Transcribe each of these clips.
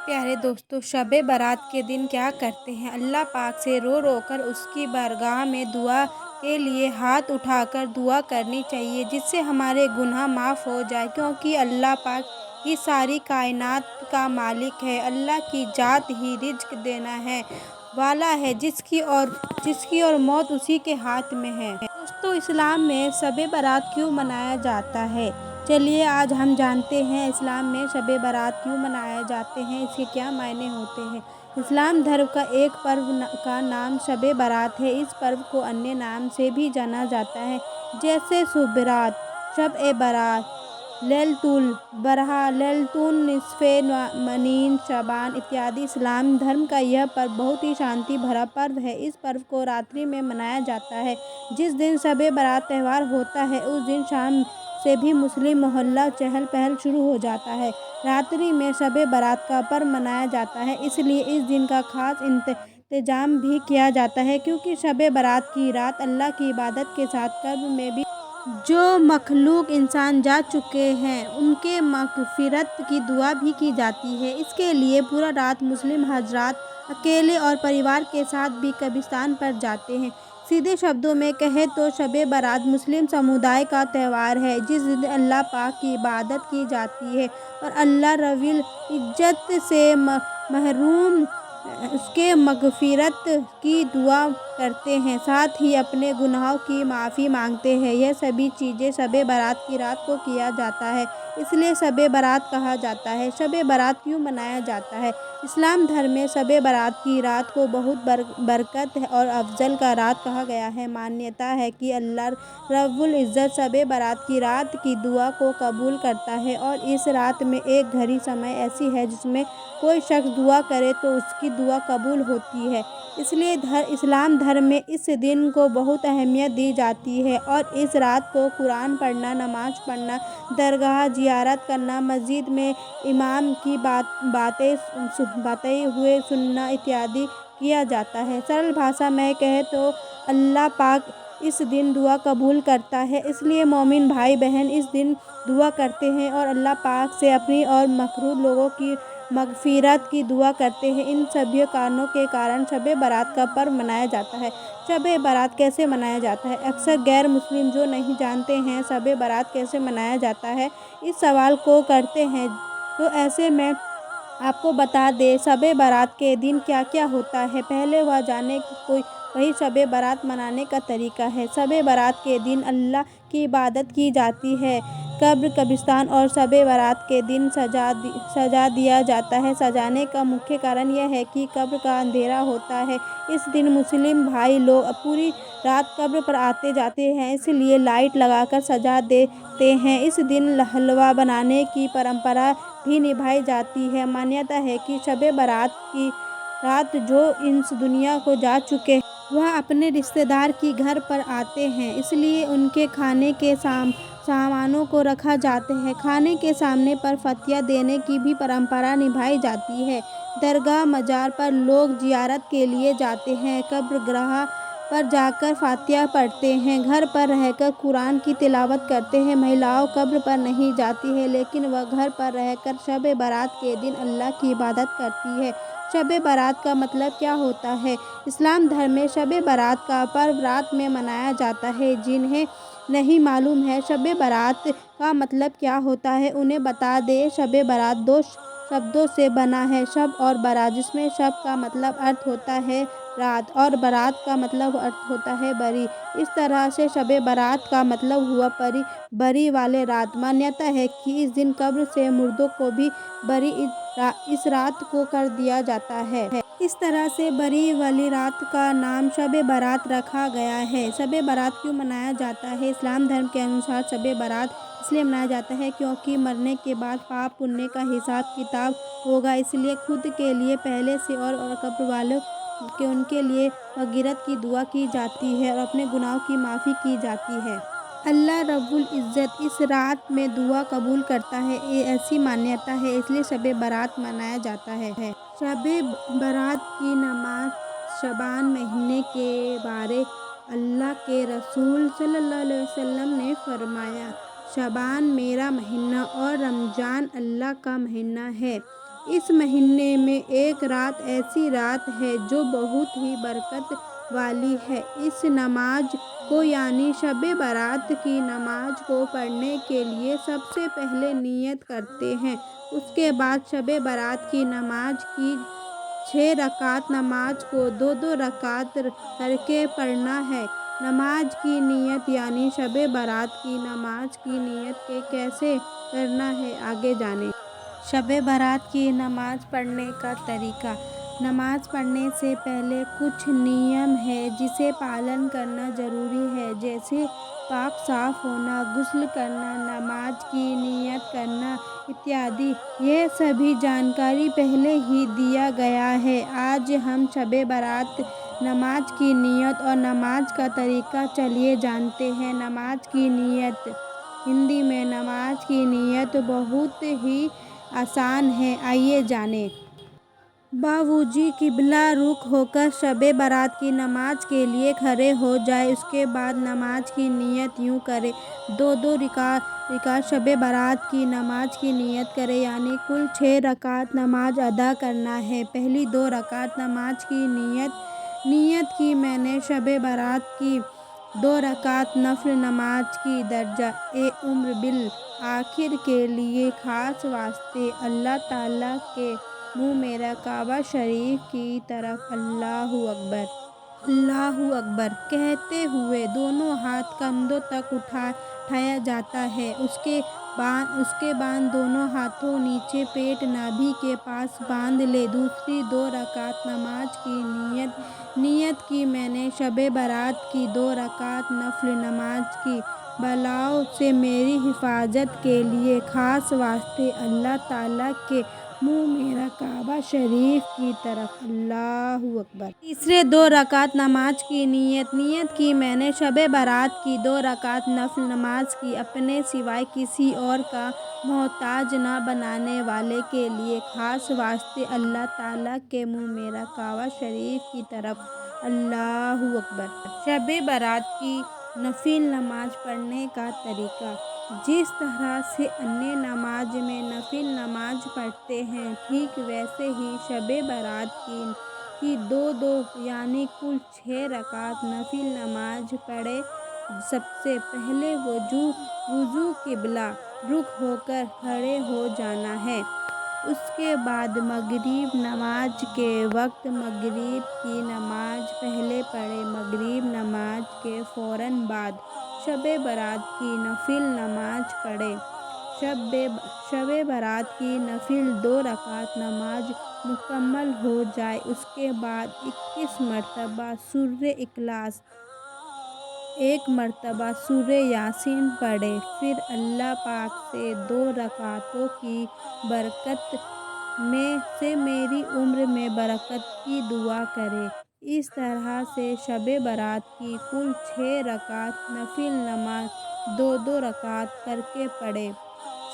پیارے دوستو، شب برات کے دن کیا کرتے ہیں؟ اللہ پاک سے رو رو کر اس کی بارگاہ میں دعا کے لیے ہاتھ اٹھا کر دعا کرنی چاہیے، جس سے ہمارے گناہ معاف ہو جائے، کیونکہ اللہ پاک ہی ساری کائنات کا مالک ہے۔ اللہ کی ذات ہی رزق دینا ہے والا ہے، جس کی اور موت اسی کے ہاتھ میں ہے۔ دوستو، اسلام میں شب برات کیوں منایا جاتا ہے؟ چلیے آج ہم جانتے ہیں اسلام میں شب برات کیوں منائے جاتے ہیں، اس کے کیا معنی ہوتے ہیں۔ اسلام دھرم کا ایک پرو کا نام شب برات ہے۔ اس پرو کو انیہ نام سے بھی جانا جاتا ہے، جیسے شبرات، شب برات، لیلۃ البراہ، لیلۃ نصف من شعبان اتیادی۔ اسلام دھرم کا یہ پرو بہت ہی شانتی بھرا پرو ہے۔ اس پرو کو راتری میں منایا جاتا ہے۔ جس دن شب برات تہوار ہوتا ہے، اس دن شام سے بھی مسلم محلہ چہل پہل شروع ہو جاتا ہے۔ راتری میں شب برات کا پرو منایا جاتا ہے، اس لیے اس دن کا خاص اہتمام بھی کیا جاتا ہے، کیونکہ شب برات کی رات اللہ کی عبادت کے ساتھ قبر میں بھی جو مخلوق انسان جا چکے ہیں ان کے مغفرت کی دعا بھی کی جاتی ہے۔ اس کے لیے پورا رات مسلم حضرات اکیلے اور پریوار کے ساتھ بھی قبرستان پر جاتے ہیں۔ سیدھے شبدوں میں کہیں تو شب برات مسلم سمدائے کا تہوار ہے، جس دن اللہ پاک کی عبادت کی جاتی ہے اور اللہ رب العزت سے محروم اس کے مغفرت کی دعا کرتے ہیں، ساتھ ہی اپنے گناہوں کی معافی مانگتے ہیں۔ یہ سبھی چیزیں شب برات کی رات کو کیا جاتا ہے، اس لیے شب برات کہا جاتا ہے۔ شب برات کیوں منایا جاتا ہے؟ اسلام دھرم میں شب برات کی رات کو بہت برکت اور افضل کا رات کہا گیا ہے۔ مانیتا ہے کہ اللہ رب العزت شب برات کی رات کی دعا کو قبول کرتا ہے، اور اس رات میں ایک گھڑی سمے ایسی ہے جس میں کوئی شخص دعا کرے تو اس کی دعا قبول ہوتی ہے۔ اس لیے اسلام دھرم میں اس دن کو بہت اہمیت دی جاتی ہے، اور اس رات کو قرآن پڑھنا، نماز پڑھنا، درگاہ زیارت کرنا، مسجد میں امام کی باتیں ہوئے سننا اتیادی کیا جاتا ہے۔ سرل بھاشا میں کہیں تو اللہ پاک اس دن دعا قبول کرتا ہے، اس لیے مومن بھائی بہن اس دن دعا کرتے ہیں اور اللہ پاک سے اپنی اور مغفور لوگوں کی مغفرت کی دعا کرتے ہیں۔ ان سبھی کارنوں کے کارن شب برات کا پرو منایا جاتا ہے۔ شب برات کیسے منایا جاتا ہے؟ اکثر غیر مسلم جو نہیں جانتے ہیں شب برات کیسے منایا جاتا ہے، اس سوال کو کرتے ہیں، تو ایسے میں آپ کو بتا دیں شب برات کے دن کیا کیا ہوتا ہے۔ پہلے وہ جانیں کہ وہی شب برات منانے کا طریقہ ہے۔ شب برات کے دن اللہ کی عبادت کی جاتی ہے، قبرستان اور شب برات کے دن سجا دیا جاتا ہے۔ سجانے کا مکھیہ کارن یہ ہے کہ قبر کا اندھیرا ہوتا ہے، اس دن مسلم بھائی لوگ پوری رات قبر پر آتے جاتے ہیں، اس لیے لائٹ لگا کر سجا دیتے ہیں۔ اس دن حلوہ بنانے کی پرمپرا بھی نبھائی جاتی ہے۔ مانیتا ہے کہ شب برات کی رات جو اس دنیا کو جا چکے ہیں وہ اپنے رشتہ دار کے گھر پر آتے ہیں، اس لیے ان کے کھانے کے سامانوں کو رکھا جاتا ہے۔ کھانے کے سامنے پر فاتحہ دینے کی بھی پرمپرا نبھائی جاتی ہے۔ درگاہ مزار پر لوگ زیارت کے لیے جاتے ہیں، قبرگاہ پر جا کر فاتحہ پڑھتے ہیں، گھر پر رہ کر قرآن کی تلاوت کرتے ہیں۔ مہیلائیں قبر پر نہیں جاتی ہیں، لیکن وہ گھر پر رہ کر شب برات کے دن اللہ کی عبادت کرتی ہیں۔ شب برات کا مطلب کیا ہوتا ہے؟ اسلام دھرم میں شب برات کا پرو رات میں منایا جاتا ہے۔ جنہیں نہیں معلوم ہے شب برات کا مطلب کیا ہوتا ہے، انہیں بتا دیں شب برات دو شبدوں سے بنا ہے، شب اور برات، جس میں شب کا مطلب ارتھ ہوتا ہے رات اور برات کا مطلب ارتھ ہوتا ہے بری۔ اس طرح سے شب برات کا مطلب ہوا بری والے رات۔ مانیتا ہے کہ اس دن قبر سے مردوں کو بھی بری اس رات کو کر دیا جاتا ہے۔ اس طرح سے بری والی رات کا نام شب برات رکھا گیا ہے۔ شب برات کیوں منایا جاتا ہے؟ اسلام دھرم کے انوسار شب برات اس لیے منایا جاتا ہے کیونکہ مرنے کے بعد پاپ پنیہ کا حساب کتاب ہوگا، اس لیے خود کے لیے پہلے سے اور قبر والوں کے ان کے لیے مغفرت کی دعا کی جاتی ہے اور اپنے گناہوں کی معافی کی جاتی ہے۔ اللہ رب العزت اس رات میں دعا قبول کرتا ہے، ایسی مانیتا ہے، اس لیے شب برات منایا جاتا ہے۔ شب برات کی نماز شعبان مہینے کے بارے اللہ کے رسول صلی اللہ علیہ وسلم نے فرمایا، شعبان میرا مہینہ اور رمضان اللہ کا مہینہ ہے، اس مہینے میں ایک رات ایسی رات ہے جو بہت ہی برکت والی ہے۔ اس نماز کو یعنی شب برات کی نماز کو پڑھنے کے لیے سب سے پہلے نیت کرتے ہیں۔ اس کے بعد شب برات کی نماز کی 6 رکعت نماز کو 2 رکعت کر کے پڑھنا ہے۔ نماز کی نیت یعنی شب برات کی نماز کی نیت کے کیسے کرنا ہے آگے جانیں۔ شب برات کی نماز پڑھنے کا طریقہ۔ نماز پڑھنے سے پہلے کچھ نیم ہیں جسے پالن کرنا ضروری ہے، جیسے پاک صاف ہونا، غسل کرنا، نماز کی نیت کرنا اتیادی۔ یہ سبھی جانکاری پہلے ہی دیا گیا ہے۔ آج ہم شب برات نماز کی نیت اور نماز کا طریقہ چلیے جانتے ہیں۔ نماز کی نیت۔ ہندی میں نماز کی نیت بہت ہی آسان ہے، آئیے جانیں۔ باوضو قبلہ رخ ہو کر شب برات کی نماز کے لیے کھڑے ہو جائیں۔ اس کے بعد نماز کی نیت یوں کریں: 2 رکعت شب برات کی نماز کی نیت کریں، یعنی کل 6 رکعت نماز ادا کرنا ہے۔ پہلی 2 رکعت نماز کی نیت کی میں نے شب برات کی 2 رکعت نفل نماز کی درجہ عمر بالآخر کے لیے خاص واسطے اللہ تعالیٰ کے منہ میرا کعبہ شریف کی طرف اللہ اکبر اللہ اکبر کہتے ہوئے دونوں ہاتھ کندھوں تک اٹھایا جاتا ہے۔ اس کے بعد دونوں ہاتھوں نیچے پیٹ نابی کے پاس باندھ لیں۔ دوسری 2 رکعت نماز کی نیت کی میں نے شب برات کی 2 رکعت نفل نماز کی بلاؤں سے میری حفاظت کے لیے خاص واسطے اللہ تعالیٰ کے منہ میرا کعبہ شریف کی طرف اللہ اکبر۔ تیسری 2 رکعت نماز کی نیت کی میں نے شب برات کی 2 رکعت نفل نماز کی اپنے سوائے کسی اور کا محتاج نہ بنانے والے کے لیے خاص واسطے اللہ تعالیٰ کے منہ میرا کعبہ شریف کی طرف اللہ اکبر۔ شب برات کی نفل نماز پڑھنے کا طریقہ۔ جس طرح سے انیہ نماز میں نفل نماز پڑھتے ہیں، ٹھیک ویسے ہی شب برات کی 2 یعنی کل 6 رکعت نفل نماز پڑھیں۔ سب سے پہلے وضو قبلہ رخ ہو کر کھڑے ہو جانا ہے۔ اس کے بعد مغرب نماز کے وقت مغرب کی نماز پہلے پڑھیں۔ مغرب نماز کے فوراً بعد شب برات کی نفل نماز پڑھیں۔ شب برات کی نفل 2 رکعت نماز مکمل ہو جائے، اس کے بعد 21 مرتبہ سورہ اخلاص، 1 مرتبہ سورہ یاسین پڑھیں۔ پھر اللہ پاک سے 2 رکعتوں کی برکت سے میری عمر میں برکت کی دعا کریں۔ اس طرح سے شب برات کی کل 6 رکعت نفل نماز 2 رکعت کر کے پڑھیں۔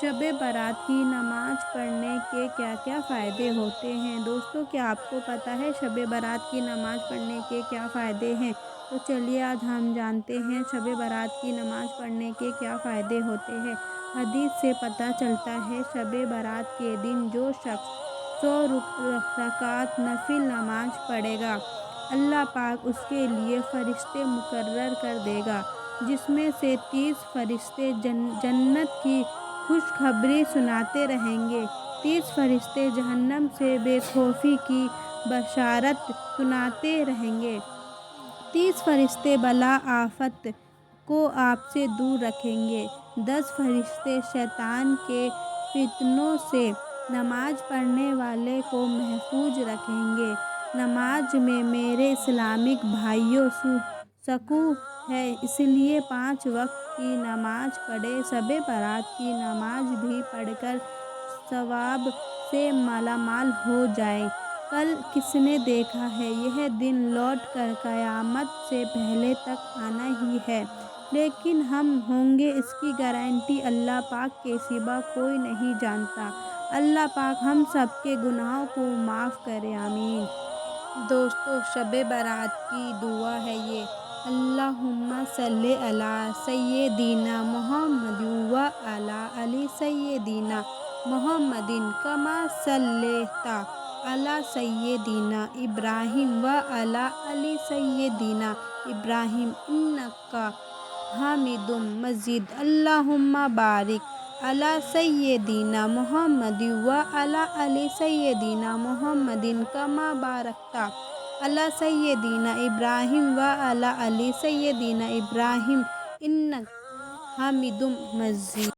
شب برات کی نماز پڑھنے کے کیا کیا فائدے ہوتے ہیں؟ دوستو، کیا آپ کو پتہ ہے شب برات کی نماز پڑھنے کے کیا فائدے ہیں؟ تو چلیے آج ہم جانتے ہیں شب برات کی نماز پڑھنے کے کیا فائدے ہوتے ہیں۔ حدیث سے پتہ چلتا ہے شب برات کے دن جو شخص 100 رکعت نفل نماز پڑھے گا، اللہ پاک اس کے لیے فرشتے مقرر کر دے گا، جس میں سے 30 فرشتے جنت کی خوشخبری سناتے رہیں گے، 30 فرشتے جہنم سے بے خوفی کی بشارت سناتے رہیں گے، 30 فرشتے بلا آفت کو آپ سے دور رکھیں گے، 10 فرشتے شیطان کے فتنوں سے نماز پڑھنے والے کو محفوظ رکھیں گے۔ نماز میں میرے اسلامک بھائیوں سکون ہے، اس لیے 5 وقت کی نماز پڑھیں۔ شب برات کی نماز بھی پڑھ کر ثواب سے مالا مال ہو جائیں۔ کل کس نے دیکھا ہے، یہ دن لوٹ کر قیامت سے پہلے تک آنا ہی ہے، لیکن ہم ہوں گے اس کی گارنٹی اللہ پاک کے سوا کوئی نہیں جانتا۔ اللہ پاک ہم سب کے گناہوں کو معاف کرے، آمین۔ دوستو، شب برات کی دعا ہے یہ: اللہم صلی علی سیدنا محمد و علی آل سیدنا محمدin کما صلیت علی سیدنا ابراہیم و علی آل سیدنا ابراہیم انک حمید مجید اللہم بارک علی سیدنا محمد و علی آل سیدنا محمد کما بارکت علی سیدنا ابراہیم و علی آل سیدنا ابراہیم انک حمید مجید۔